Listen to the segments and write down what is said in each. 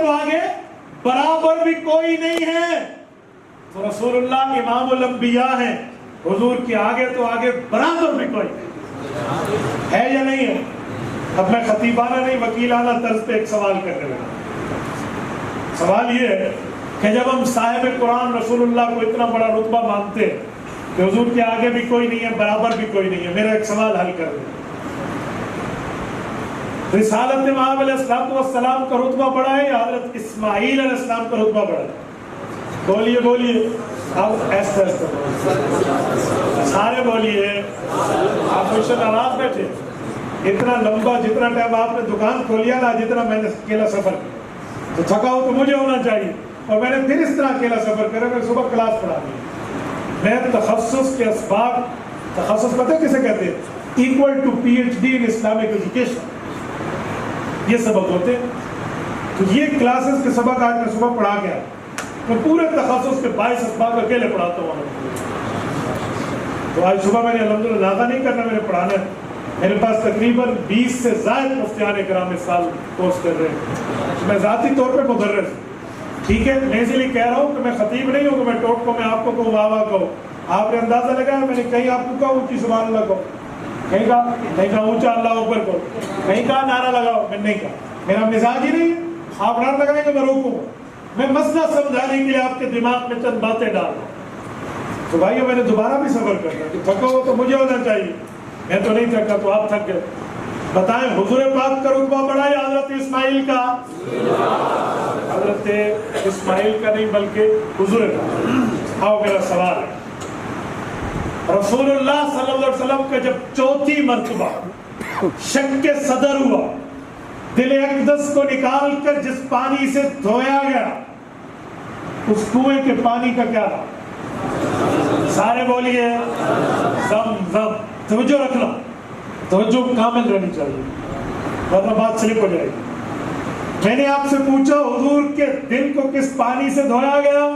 تو آگے برابر بھی کوئی نہیں ہے. تو رسول اللہ امام الانبیاء ہیں, حضور کے آگے تو آگے برابر بھی کوئی ہے یا نہیں ہے؟ اب میں خطیبانہ نہیں وکیلانہ طرز پہ ایک سوال کرنے لگا. سوال یہ ہے کہ جب ہم صاحب قرآن رسول اللہ کو اتنا بڑا رتبہ مانتے ہیں کہ حضور کے آگے بھی کوئی نہیں ہے, برابر بھی کوئی نہیں ہے, میرا ایک سوال حل کر دیں. رسالت امام علیہ السلام کا رتبہ بڑا ہے یا حضرت اسماعیل علیہ السلام کا رتبہ بڑا ہے؟ بولیے بولیے. اب ایسا سارے بولیے. آپ مجھے ناراض بیٹھے. اتنا لمبا جتنا ٹائم آپ نے دکان کھولیا نا, جتنا میں نے اکیلا سفر کیا, تو تھکا ہو تو مجھے ہونا چاہیے. اور میں نے پھر اس طرح اکیلا سفر کرا, میں صبح کلاس پڑھا دی. میں تخصص کے اسباق, تخصص پتہ کسے کہتے ہیں؟ Equal to P H D in Islamic education, یہ سبق ہوتے ہیں. تو یہ کلاسز کے سبق آج میں صبح پڑھا گیا. میں پورے تخصص کے 22 اسباق اکیلے پڑھاتا ہوں. تو آج صبح میں نے الحمدللہ زیادہ نہیں کرنا, میں نے پڑھانا ہے. میرے پاس تقریباً 20 سے زائد مفتیان کرام اس سال کورس کر رہے ہیں. میں ذاتی طور پہ مدرس ہوں, ٹھیک ہے. میں اسی لیے کہہ رہا ہوں کہ میں خطیب نہیں ہوں کہ میں ٹوٹ کو میں آپ کو کہوں واہ واہ کہوں. آپ نے اندازہ لگایا, میں نے کہیں آپ کو کہا اونچی سبحان اللہ کہو, کہیں کہا اونچا اللہ اوپر کہو, کہیں کہا نعرہ لگاؤ. میں نہیں کہا, میرا مزاج ہی نہیں ہے. آپ نعرہ لگائیں گے میں روکوں. میں مسئلہ سمجھانے کے لیے آپ کے دماغ میں چند باتیں ڈال رہا ہوں. تو بھائیو میں نے دوبارہ بھی سفر کرنا, کہ تھکو ہو تو مجھے ہونا چاہیے. میں تو نہیں تھکا, تو آپ تھک گئے. بتائیں حضور پاک کا رتبہ بڑا ہے حضرت اسماعیل کا؟ حضرت اسماعیل کا نہیں بلکہ حضور کا. آؤ میرا سوال ہے, رسول اللہ صلی اللہ علیہ وسلم کا جب چوتھی مرتبہ شک صدر ہوا, دل اقدس کو نکال کر جس پانی سے دھویا گیا, اس کنویں کے پانی کا کیا تھا؟ سارے بولیے. زمزم. توجہ رکھنا, توجہ کامل رہنی چاہیے ورنہ بات سلپ ہو جائے گی. میں نے آپ سے پوچھا حضور کے دل کو کس پانی سے دھویا گیا؟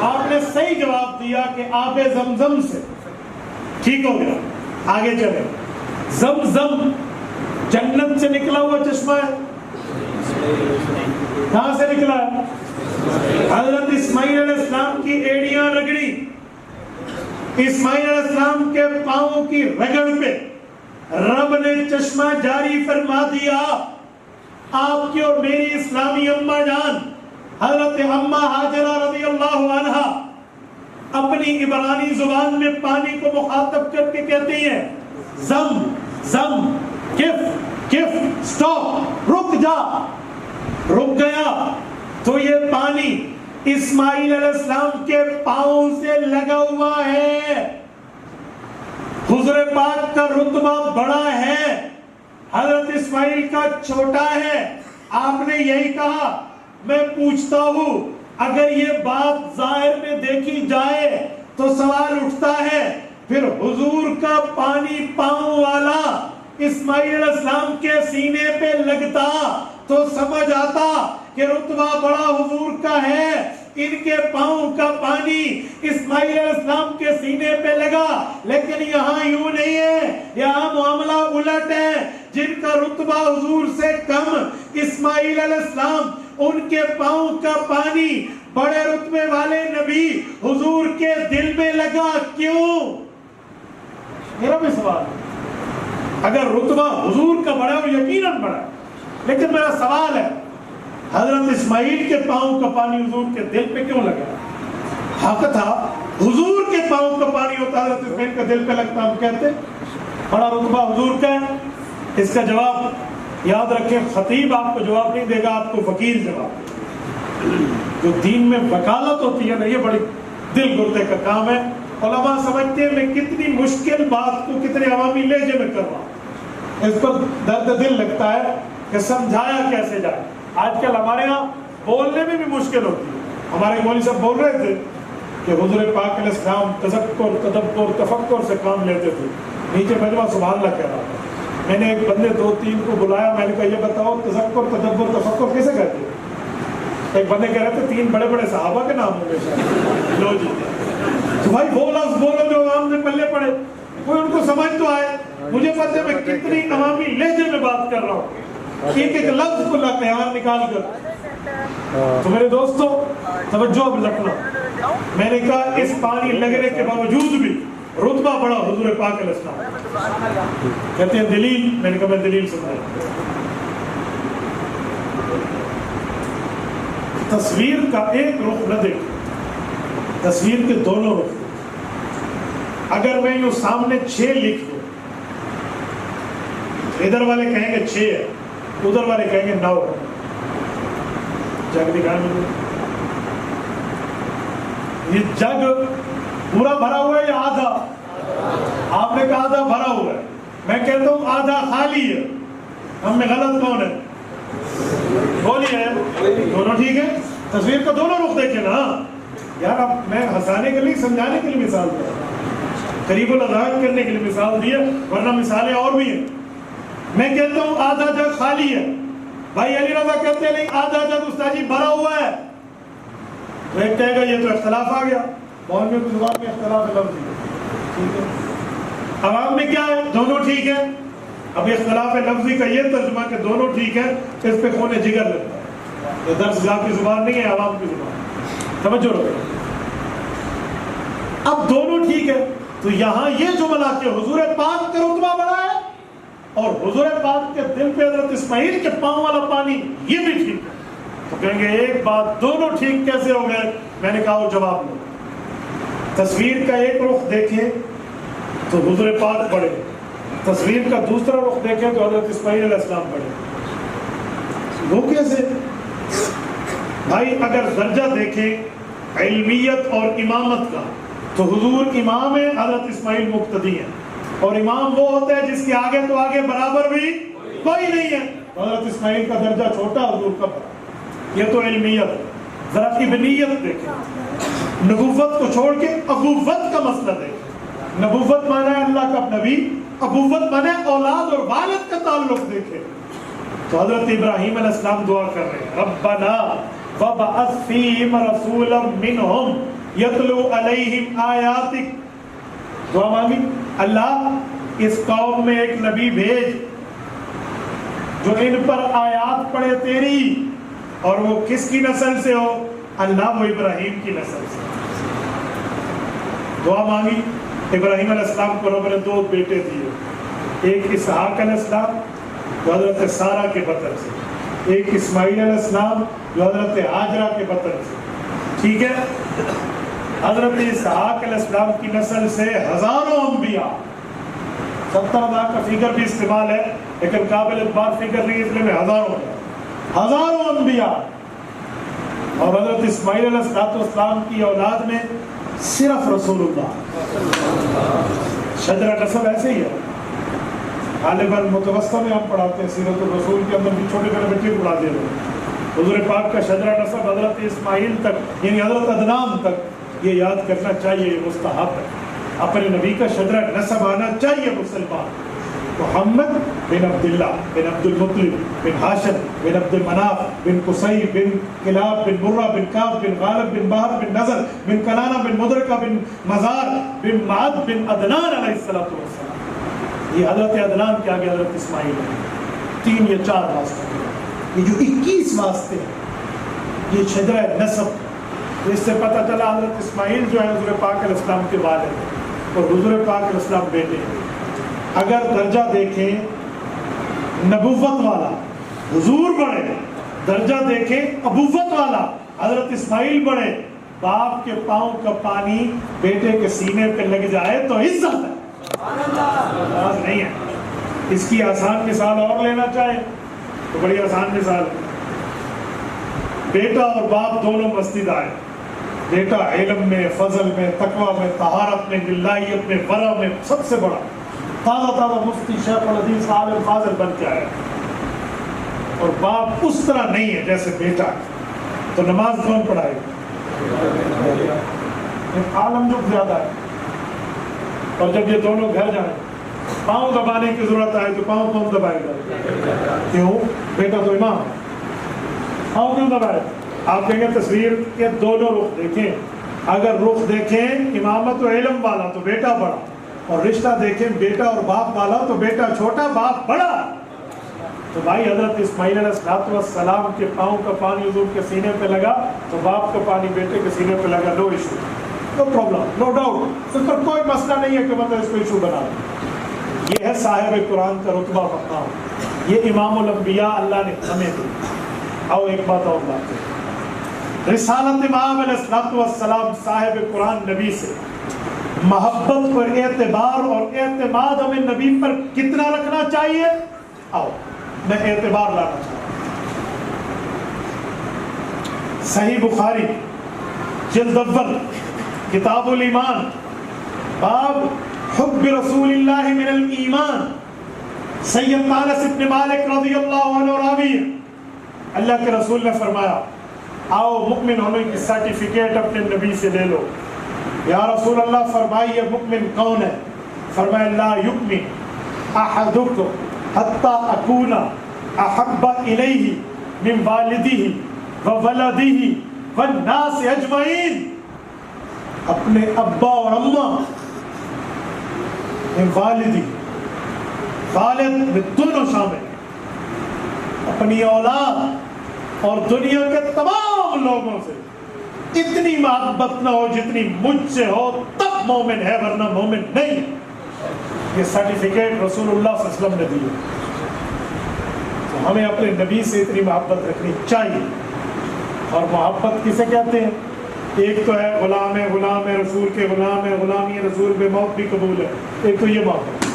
آپ نے صحیح جواب دیا کہ آب زمزم سے. ٹھیک ہو گیا, آگے چلے. زمزم جنت سے نکلا ہوا چشمہ ہے. کہاں سے نکلا ہے؟ حضرت اسماعیل علیہ السلام کی ایڑیاں رگڑی, اسماعیل علیہ السلام کے پاؤں کی رگڑ پہ رب نے چشمہ جاری فرما دیا. آپ کی اور میری اسلامی اماں جان حضرت اماں ہاجرہ رضی اللہ عنہا اپنی عبرانی زبان میں پانی کو مخاطب کر کے کہتی ہیں زم زم, کف کف, سٹاپ, رک جا. رک گیا تو یہ پانی اسماعیل علیہ السلام کے پاؤں سے لگا ہوا ہے. حضور پاک کا رتبہ بڑا ہے, حضرت اسماعیل کا چھوٹا ہے. آپ نے یہی کہا. میں پوچھتا ہوں, اگر یہ بات ظاہر میں دیکھی جائے تو سوال اٹھتا ہے, پھر حضور کا پانی پاؤں والا اسماعیل علیہ السلام کے سینے پہ لگتا تو سمجھ آتا کہ رتبہ بڑا حضور کا ہے. ان کے پاؤں کا پانی اسماعیل علیہ السلام کے سینے پہ لگا, لیکن یہاں یوں نہیں ہے, یہاں معاملہ الٹ ہے. جن کا رتبہ حضور سے کم اسماعیل علیہ السلام, ان کے پاؤں کا پانی بڑے رتبے والے نبی حضور کے دل میں لگا. کیوں؟ میرا بھی سوال ہے. اگر رتبہ حضور کا بڑا ہے, یقیناً بڑا ہے, لیکن میرا سوال ہے حضرت اسماعیل کے پاؤں کا پانی حضور کے دل پہ کیوں لگا؟ حق تھا حضور کے پاؤں کا پانی ہوتا حضرت اسماعیل کا دل پہ لگتا. ہم کہتے بڑا رتبہ حضور کا ہے. اس کا جواب یاد رکھیں, خطیب آپ کو جواب نہیں دے گا, آپ کو وکیل جواب دے گا. جو دین میں وکالت ہوتی ہے نا, یہ بڑی دل گردے کا کام ہے. علماء سمجھتے ہیں میں کتنی مشکل بات کو کتنے عوامی لہجے میں کر رہا ہوں, اس پر درد دل لگتا ہے کہ سمجھایا کیسے جائے. آج کل ہمارے ہاں بولنے میں بھی مشکل ہوتی ہے. ہمارے مولوی صاحب بول رہے تھے کہ حضور پاک علیہ السلام تذکر, تدبر, تفکر سے کام لیتے تھے. نیچے مجمع سبحان اللہ کہہ رہا تھا. میں نے ایک بندے 2-3 کو بلایا, میں نے کہا یہ بتاؤ تذکر, تدبر, تفکر کیسے کہتے ہیں؟ ایک بندے کہہ رہے تھے 3 بڑے بڑے صحابہ کے نام ہوں گے شاید. لو جی, تو بھائی وہ لفظ بولو جو عوام نے پلے پڑے, کوئی ان کو سمجھ تو آئے. مجھے پتہ ہے میں کتنی عوامی لہجے میں بات کر رہا ہوں, ایک ایک لفظ کو لقیان نکال کر. تو میرے دوستو توجہ اب رکھنا، میں نے کہا اس پانی لگنے کے باوجود بھی رتبہ بڑا حضور پاک علیہ السلام. کہتے ہیں دلیل، میں نے کہا میں دلیل سمجھا. تصویر کا ایک رخ نہ دیکھو، تصویر کے دونوں رخ. اگر میں یوں سامنے 6 لکھ دوں، ادھر والے کہیں گے 6 ہے، ادھر والے کہیں گے 9 ہے. جگ دکھانے میں یہ جگ پورا بھرا ہوا ہے یا آدھا؟ آپ نے کہا آدھا بھرا ہوا ہے، میں کہتا ہوں آدھا خالی ہے. ہم میں غلط کون ہے؟ بولیے. دونوں ٹھیک ہے. تصویر کا دونوں رخ دیکھیں نا یار. اب میں ہنسانے کے لیے، سمجھانے کے لیے مثال دیا، قریب الاذہان کرنے کے لیے مثال دی ہے، ورنہ مثالیں اور بھی ہیں. میں کہتا ہوں آدھا جگ خالی ہے، بھائی علی رضا کہتے ہیں نہیں آدھا جگ استاد جی بھرا ہوا ہے. تو ایک کہے گا یہ تو اختلاف آ گیا، مولویوں کی زبان میں اختلاف لفظی ہے. ٹھیک ہے. عوام میں کیا ہے؟ دونوں ٹھیک ہے. اب اختلاف لفظی کا یہ ترجمہ کہ دونوں ٹھیک ہے، اس پہ خون جگر لگتا ہے. یہ درس آپ کی زبان نہیں ہے، عوام کی زبان. توجہ رکھو. اب دونوں ٹھیک ہے تو یہاں یہ جملہ کہ حضور پاک کا رتبہ بڑا ہے اور حضور پاک کے دل پہ حضرت اسماعیل کے پاؤں والا پانی یہ بھی ٹھیک ہے. تو کہیں گے ایک بات، دونوں ٹھیک کیسے ہو گئے؟ میں نے کہا وہ جواب لو. تصویر کا ایک رخ دیکھیں تو حضور پاک بڑے، تصویر کا دوسرا رخ دیکھیں تو حضرت اسماعیل علیہ السلام بڑے. وہ کیسے؟ بھائی اگر درجہ دیکھیں علمیت اور امامت کا تو حضور امام ہے، حضرت اسماعیل مقتدی ہیں. اور امام وہ ہوتا ہے جس کے آگے تو آگے برابر بھی کوئی نہیں ہے. حضرت اسماعیل کا درجہ چھوٹا، حضور کا بڑا. یہ تو علمیت. ذرا ابنیت دیکھیں، نبوت کو چھوڑ کے ابوت کا مسئلہ دیکھیں. نبوت مانا ہے اللہ کا نبی، ابوت مانا ہے اولاد اور والد کا تعلق دیکھیں. تو حضرت ابراہیم علیہ السلام دعا کر رہے ہیں ربنا وابعث فیہم رسولا منہم یتلو علیہم آیاتک. دعا مانگی اللہ اس قوم میں ایک نبی بھیج جو ان پر آیات پڑھے تیری. اور وہ کس کی نسل سے ہو؟ اللہ وہ ابراہیم کی نسل سے. دعا مانگی. ابراہیم علیہ السلام کو رب نے 2 بیٹے دیے، ایک اسحاق علیہ السلام جو حضرت سارہ کے بطن سے، ایک اسماعیل علیہ السلام جو حضرت ہاجرہ کے بطن سے. ٹھیک ہے. حضرت اسحاق علیہ السلام کی نسل سے ہزاروں انبیاء، 70,000 کا فگر بھی استعمال ہے لیکن قابل اعتبار فگر نہیں، اس لیے میں ہزاروں انبیاء. اور حضرت اسماعیل علیہ السلام کی اولاد میں صرف رسول اللہ. شجرہ نسب ایسے ہی ہے. غالباً متوسطہ میں ہم پڑھاتے ہیں سیرت الرسول کے اندر بھی چھوٹے چھوٹے بچے کو پڑھا دیا لوگ. حضور پاک کا شجرہ نسب حضرت اسماعیل تک یعنی حضرت عدنان تک، یہ یاد کرنا چاہیے، یہ مستحب ہے. اپنے نبی کا شجرہ نسب آنا چاہیے مسلمان. محمد بن عبداللہ بن عبد المطلب بن ہاشم بن عبد المناف بن قصی بن کلاب بن مرہ بن کعب بن غالب بن بہر بن نضر بن کنانہ بن مدرکہ بن مزار بن معد بن عدنان علیہ السلام. یہ حضرت عدنان کے آگے حضرت اسماعیل ہے. 3 یا 4 واسطے، یہ جو 21 واسطے ہیں یہ شجرہ نسب. اس سے پتہ چلا حضرت اسماعیل جو ہے حضور پاک علیہ السلام کے والد اور حضور پاک علیہ السلام بیٹے ہیں. اگر درجہ دیکھیں نبوت والا حضور بڑے، درجہ دیکھیں ابوت والا حضرت اسماعیل بڑے. باپ کے پاؤں کا پانی بیٹے کے سینے پہ لگ جائے تو عزت ہے، نہیں ہے. اس کی آسان مثال اور لینا چاہے تو بڑی آسان مثال ہے. بیٹا اور باپ دونوں مسجد آئے. بیٹا علم میں، فضل میں، تقوی میں، طہارت میں، للہیت میں، ورع میں سب سے بڑا تازہ مفتی شیخ الحدیث عالم فاضل بن کے آیا. اور باپ اس طرح نہیں ہے جیسے بیٹا. تو نماز کون پڑھائے؟ عالم جو زیادہ ہے. اور جب یہ دونوں گھر جائیں پاؤں دبانے کی ضرورت آئے تو پاؤں کون دبائے گا؟ کیوں؟ بیٹا تو امام ہے. پاؤں کیوں دبائے؟ آپ کہیں گے تصویر کے دونوں رخ دیکھیں. اگر رخ دیکھیں امامت و علم والا تو بیٹا بڑا، اور رشتہ دیکھیں بیٹا اور باپ والا تو بیٹا چھوٹا باپ بڑا. تو بھائی حضرت اسماعیل علیہ السلام کے پاؤں کا پانی حضور کے سینے پہ لگا تو باپ کا پانی بیٹے کے سینے پہ لگا، no issue, no problem, no doubt, اس پر کوئی مسئلہ نہیں ہے کہ مطلب اس کو ایشو بنا دیں۔ یہ ہے صاحب قرآن کا رتبہ مقام، یہ امام الانبیاء اللہ نے ہمیں دی۔ آؤ ایک بات اور بات ہے، رسالت امام علیہ السلام صاحب قرآن نبی سے محبت پر اعتبار اور اعتماد ہمیں نبی پر کتنا رکھنا چاہیے؟ آؤ میں اعتبار لانا چاہتا ہوں۔ صحیح بخاری جلد اول کتاب الایمان باب حب رسول اللہ من الایمان، سید انس بن مالک رضی اللہ عنہ راوی، اللہ کے رسول نے فرمایا آؤ مؤمن ہونے کی سرٹیفکیٹ اپنے نبی سے لے لو۔ یا رسول اللہ فرمائیے مؤمن کون ہے؟ فرمایا لا یؤمن احدکم حتی اکون احب الیہ من والدہ وولدہ والناس اجمعین، اپنے ابا اور اماں، والدی والد میں دونوں شامل، اپنی اولاد اور دنیا کے تمام لوگوں سے اتنی محبت نہ ہو جتنی مجھ سے ہو تب مومن ہے، ورنہ مومن نہیں۔ یہ سرٹیفکیٹ رسول اللہ صلی اللہ علیہ وسلم نے دی ہے، تو ہمیں اپنے نبی سے اتنی محبت رکھنی چاہیے۔ اور محبت کسے کہتے ہیں؟ ایک تو ہے غلام ہے، غلام ہے رسول کے غلام ہے، غلامی رسول بے موت بھی قبول ہے، ایک تو یہ محبت۔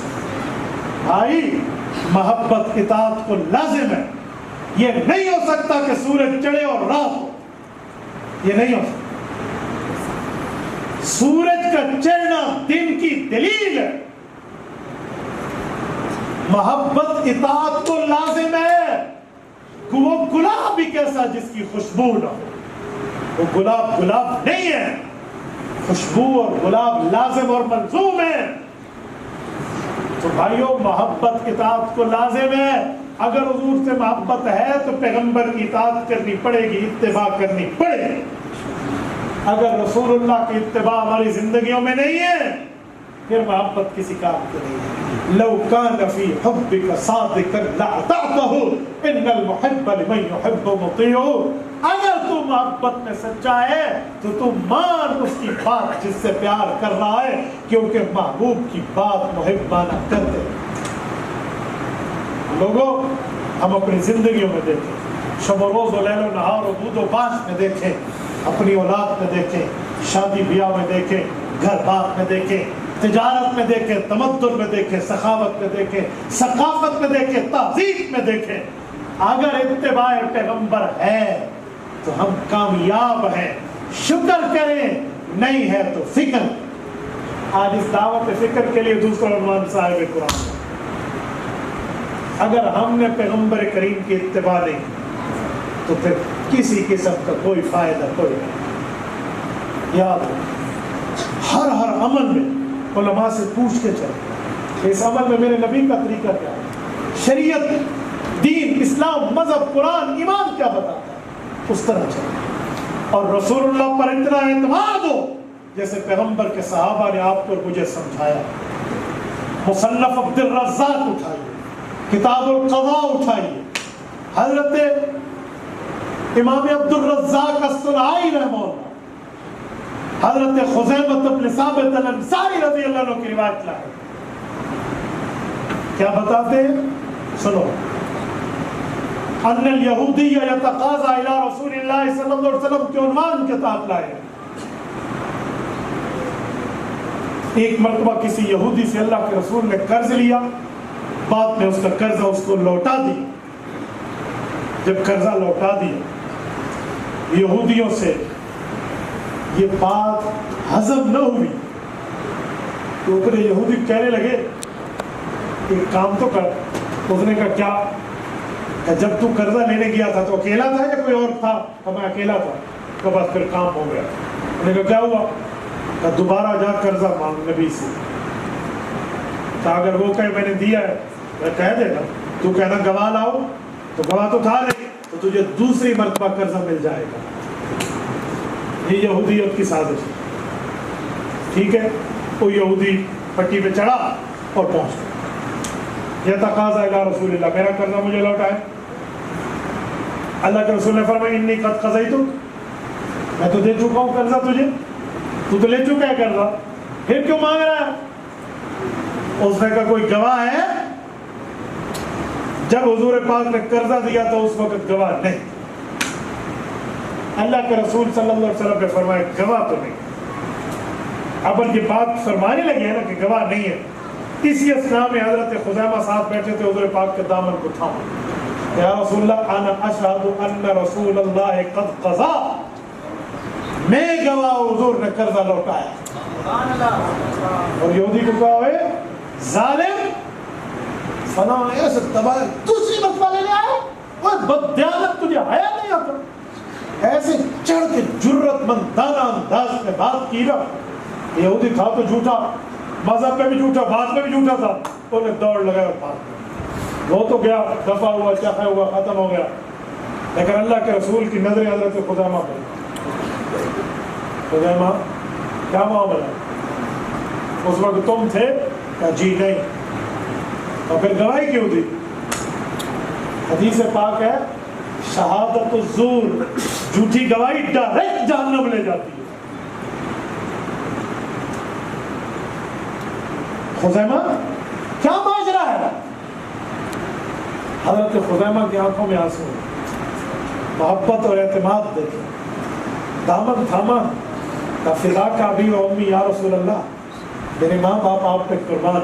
بھائی محبت اطاعت کو لازم ہے، یہ نہیں ہو سکتا کہ سورج چڑھے اور رات ہو، یہ نہیں ہو سکتا۔ سورج کا چڑھنا دن کی دلیل ہے، محبت اطاعت کو لازم ہے کہ وہ گلاب بھی کیسا جس کی خوشبو نہ ہو، وہ گلاب گلاب نہیں ہے، خوشبو اور گلاب لازم اور ملزوم ہے۔ تو بھائیو محبت اطاعت کو لازم ہے، اگر حضور سے محبت ہے تو پیغمبر کی اطاعت کرنی پڑے گی، اتباع کرنی پڑے گی۔ اگر رسول اللہ کی اتباع ہماری زندگیوں میں نہیں ہے پھر محبت کسی کام کی نہیں ہے۔ لو کان فی حبک صادقا لاطعتہ ان المحب لمن یحب مطیع، اگر تو محبت میں سچا ہے تو تم مان اس کی بات جس سے پیار کر رہا ہے، کیونکہ محبوب کی بات محب مانا کرتے۔ لوگوں ہم اپنی زندگیوں میں دیکھیں، شب و روز و لیل و نہار و بود و باش میں دیکھیں، اپنی اولاد میں دیکھیں، شادی بیاہ میں دیکھیں، گھر بار میں دیکھیں، تجارت میں دیکھیں، تمدن میں دیکھیں، سخاوت میں دیکھیں، ثقافت میں دیکھیں، تہذیب میں دیکھیں، اگر اتباع پیغمبر ہے تو ہم کامیاب ہیں، شکر کریں، نہیں ہے تو فکر۔ آج اس دعوت فکر کے لیے دوسرا عنوان صاحب قرآن۔ اگر ہم نے پیغمبر کریم کی اتباع نہیں تو پھر کسی قسم کا کوئی فائدہ کوئی نہیں۔ یاد رکھیں ہر عمل میں علماء سے پوچھ کے چلیں اس عمل میں میرے نبی کا طریقہ کیا ہے، شریعت، دین، اسلام، مذہب، قرآن، ایمان کیا بتاتا ہے، اس طرح چلیں۔ اور رسول اللہ پر اتنا اعتماد ہو جیسے پیغمبر کے صحابہ نے آپ کو مجھے سمجھایا۔ مصنف عبد الرزاق اٹھائیے، کتاب القضاء اٹھائیے، حضرت امام عبد الرزاق الصنعانی رحمہ اللہ، حضرت خزیمہ بن ثابت الانصاری رضی اللہ عنہ کی روایت لائے، کیا بتاتے ہیں؟ سنو، ان الیہودی یتقاضی الی رسول اللہ صلی اللہ علیہ وسلم کے عنوان کے تحت لائے۔ ایک مرتبہ کسی یہودی سے اللہ کے رسول نے قرض لیا، بعد میں اس کا قرضہ اس کو لوٹا دیا۔ جب قرضہ لوٹا دیا، یہودیوں سے یہ بات ہضم نہ ہوئی تو پھر یہودی کہنے لگے ایک کام تو کر۔ اس نے کہا کیا؟ کہ جب تو قرضہ لینے گیا تھا تو اکیلا تھا یا کوئی اور تھا؟ کہ میں اکیلا تھا۔ کہ بس پھر کام ہو گیا۔ انہوں نے کہا کیا ہوا؟ کہ دوبارہ جا قرضہ مانگ نبی سے۔ کہ اگر وہ کہے میں نے دیا ہے تو کہہ دے گا، تو کہنا گواہ لاؤ، تو گواہ تو تھا نہیں، تو تجھے دوسری مرتبہ قرضہ مل جائے گا۔ یہ یہودیت کی سازش ہے، ٹھیک ہے؟ وہ یہودی پٹی پہ چڑھا اور پہنچ گیا۔ یہ تقاضا الی رسول اللہ، میرا قرضہ مجھے لوٹائے۔ اللہ کے رسول نے فرمایا انی قد قضیتک، میں تو دے چکا ہوں قرضہ تجھے، تو لے چکا ہے قرضہ، پھر کیوں مانگ رہا ہے؟ اس نے کہا کوئی گواہ ہے؟ جب حضور پاک نے قرضہ دیا تو اس وقت گواہ نہیں۔ اللہ کے رسول صلی اللہ علیہ وسلم نے فرمایا گواہ تو نہیں، اب یہ بات فرمانے لگے ہیں نا کہ گواہ نہیں ہے۔ اسی اثناء میں حضرت خزیمہ صاحب بیٹھے تھے، حضور پاک کے دامن کو تھاما، یا رسول اللہ انا اشہد ان رسول اللہ قد قضا، میں گواہ حضور نے قرضہ لوٹایا۔ اور یہودی کو کہا ہوئے ظالم فلاں ایسے تباہ دوسری مسئلہ لے آئے، اور بددیانت تجھے حیا نہیں آتا، ایسے چڑھ کے جرت مندانہ انداز میں بات کی نا۔ یہودی تھا تو جھوٹا، مذہب میں بھی جھوٹا، بات میں بھی جھوٹا تھا، انہوں نے دوڑ لگایا اور بات وہ تو گیا، دفع ہوا، چاہا ہوا، ختم ہو گیا۔ لیکن اللہ کے رسول کی نظر حضرت خزیمہ پر، خزیمہ کیا معاملہ؟ اس وقت تم تھے؟ کہا جی نہیں۔ اور پھر گواہی کیوں دی؟ حدیث پاک ہے شہادت الزور، جھوٹی گواہی ڈائریکٹ جہنم لے جاتی ہے۔ خزیمہ کیا ماجرا ہے؟ حضرت خزیمہ کی آنکھوں میں آنسو، محبت اور اعتماد دیکھیں، دامن تھاما، فداک ابی و امی یا رسول اللہ، میرے ماں باپ آپ پہ قربان،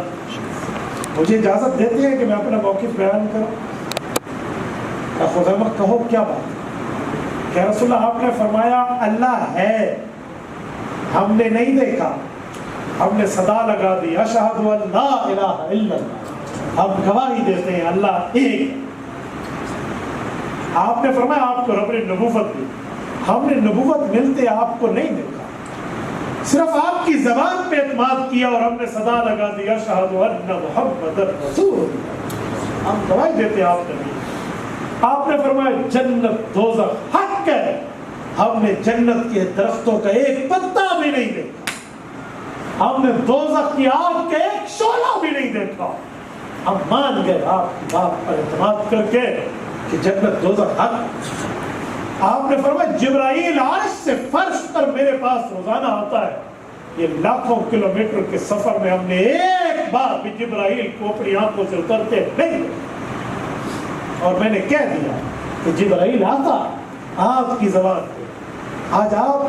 مجھے اجازت دیتے ہیں کہ میں اپنا موقف بیان کروں؟ خزیمہ کہو کیا بات؟ کہ رسول اللہ آپ نے فرمایا اللہ ہے، ہم نے نہیں دیکھا، ہم نے صدا لگا دی اشہد ان لا الہ الا اللہ، ہم گواہی دیتے ہیں اللہ ایک۔ آپ نے فرمایا آپ کو رب نے نبوت دی، ہم نے نبوت ملتے آپ کو نہیں دیکھا، صرف آپ کی زبان پہ اعتماد کیا اور ہم نے صدا لگا دی اشہد ان محمد رسول اللہ، ہم گواہی دیتے ہیں آپ نے نہیں۔ آپ نے فرمایا جنت دوزخ حق ہے، ہم نے جنت کے درختوں کا ایک پتا بھی نہیں دیکھا، ہم نے دوزخ کی آگ کے ایک شعلہ بھی نہیں دیکھا، ہم مان گئے آپ کی بات پر اعتماد کر کے کہ جنت دوزخ حق۔ آپ نے فرمایا جبرائیل عرش سے فرش پر میرے پاس روزانہ آتا ہے، یہ لاکھوں کلومیٹر کے سفر میں ہم نے ایک بار بھی جبرائیل کو اپنی آنکھوں سے اترتے نہیں دیکھا، اور میں نے کہہ دیا کہ جبرائیل آتا آپ کی زبان پہ۔ آج آپ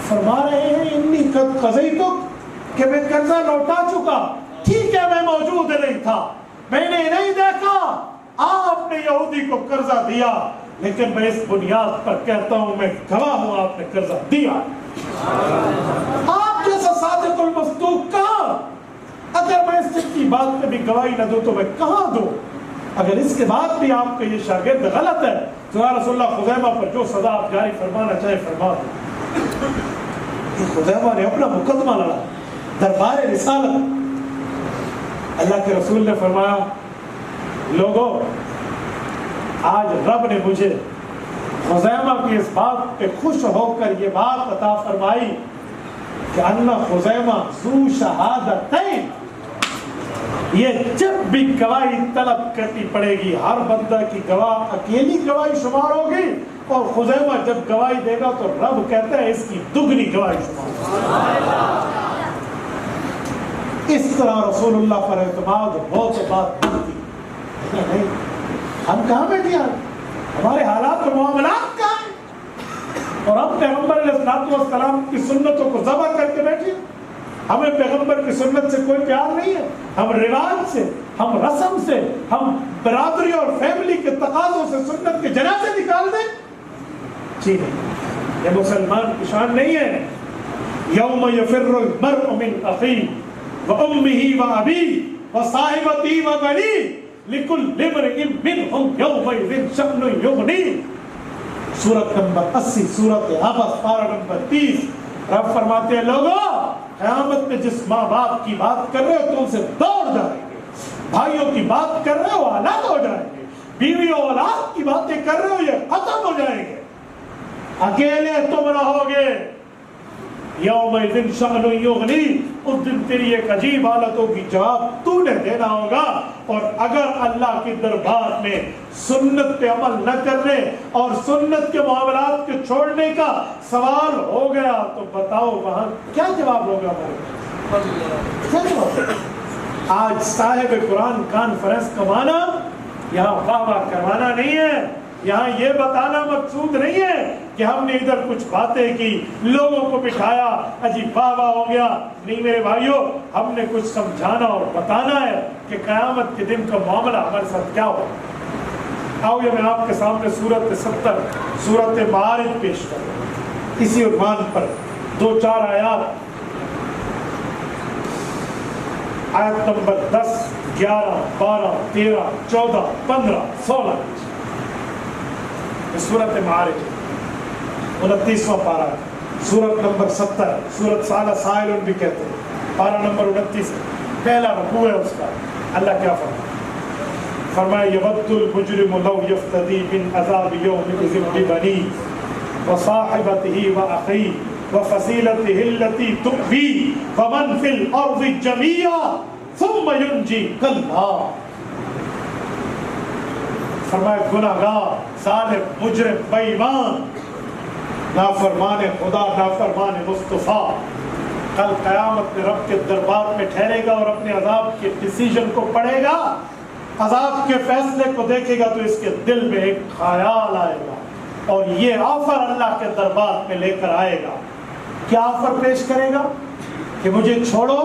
فرما رہے ہیں انی قد قضیتک، کہ میں قرضہ لوٹا چکا، ٹھیک ہے میں موجود نہیں تھا، میں نے نہیں دیکھا، آپ نے یہودی کو قرضہ دیا، لیکن میں اس بنیاد پر کہتا ہوں میں گواہ ہوں آپ نے قرضہ دیا۔ آپ جیسا صادق المصدوق کہاں؟ اگر میں اس کی بات پہ بھی گواہی نہ دوں تو میں کہاں دوں؟ اگر اس کے بعد بھی آپ کا یہ شاگرد غلط ہے تو یا رسول اللہ خزیمہ پر جو سزا آپ جاری فرمانا چاہے فرما دو۔ خزیمہ نے اپنا مقدمہ لڑا دربار رسالت۔ اللہ کے رسول نے فرمایا لوگوں آج رب نے مجھے خزیمہ کی اس بات پہ خوش ہو کر یہ بات عطا فرمائی کہ ان خزیمہ ذو شہادتین، یہ جب بھی گواہی طلب کرنی پڑے گی ہر بندہ کی گواہ اکیلی گواہی شمار ہوگی، اور خزیمہ جب گواہی دے گا تو رب کہتا ہے اس کی دگنی گواہی شمار ہوگی۔ اس طرح رسول اللہ پر اعتماد ہو تو بات بنتی نہیں۔ ہم کہاں بیٹھے ہیں؟ ہمارے حالات اور معاملات کہاں ہیں؟ اور ہم پیغمبر علیہ السلام کی سنتوں کو ذبح کر کے بیٹھے، ہمیں پیغمبر کی سنت سے کوئی پیار نہیں ہے، ہم رواج سے، ہم رسم سے، ہم برادری اور فیملی کے تقاضوں سے سنت کے جنازے نکال دیں؟ جی نہیں، یہ مسلمان کی شان نہیں ہے۔ یوم یفر المرء من اخیہ وامہ وابیہ وصاحبتہ وبنیہ لکل امرئ منہم یومئذ شأن یغنیہ۔ سورت نمبر 80 سورت عبس پارہ نمبر 30۔ رب فرماتے ہیں لوگوں قیامت میں جس ماں باپ کی بات کر رہے ہو تو ان سے دوڑ جائیں گے، بھائیوں کی بات کر رہے ہو الگ ہو جائیں گے، بیوی اور اولاد کی باتیں کر رہے ہو یہ ختم ہو جائیں گے، اکیلے تم رہو گے۔ یومئذ شأن یغنی، اس دن تیری ایک عجیب حالت ہوگی جواب تو وصول دینا ہوگا. اور اگر اللہ کی دربار میں سنت پہ عمل نہ کرنے اور سنت کے معاملات کے چھوڑنے کا سوال ہو گیا تو بتاؤ وہاں کیا جواب ہوگا ہمارے؟ کیا جواب ہوگا؟ آج صاحب قرآن کانفرنس کا معنی یہاں واہ واہ کروانا نہیں ہے، یہاں یہ بتانا مقصود نہیں ہے کہ ہم نے ادھر کچھ باتیں کی، لوگوں کو بٹھایا، عجیب واہ واہ ہو گیا. نہیں میرے بھائیوں، ہم نے کچھ سمجھانا اور بتانا ہے کہ قیامت کے دن کا معاملہ ہمارے ساتھ کیا ہو. آؤ یہ میں آپ کے سامنے سورت 70 سورت معارج پیش کروں، اسی عنوان پر 2-4 آیات، آیت نمبر 10 11 12 13 14 15 16 سورت معارج 29واں پارہ، سورت نمبر 70، سورت سالہ سائل بھی کہتے ہیں، پارہ نمبر 29، پہلا رکوع ہے اس کا. اللہ کیا فرمایا یود المجرم لو یفتدی من عذاب یومئذ ببنیہ وصاحبتہ واخیہ وفصیلتہ التی تؤویہ ومن فی الارض جمیعا ثم ینجی کلا. فرمایا گناہگار، ظالم، مجرم، بے ایمان، نافرمان خدا، نافرمان مصطفیٰ کل قیامت میں رب کے دربار میں ٹھہرے گا اور اپنے عذاب کے ڈیسیژن کو پڑھے گا، عذاب کے فیصلے کو دیکھے گا تو اس کے دل میں ایک خیال آئے گا اور یہ آفر اللہ کے دربار میں لے کر آئے گا. کیا آفر پیش کرے گا؟ کہ مجھے چھوڑو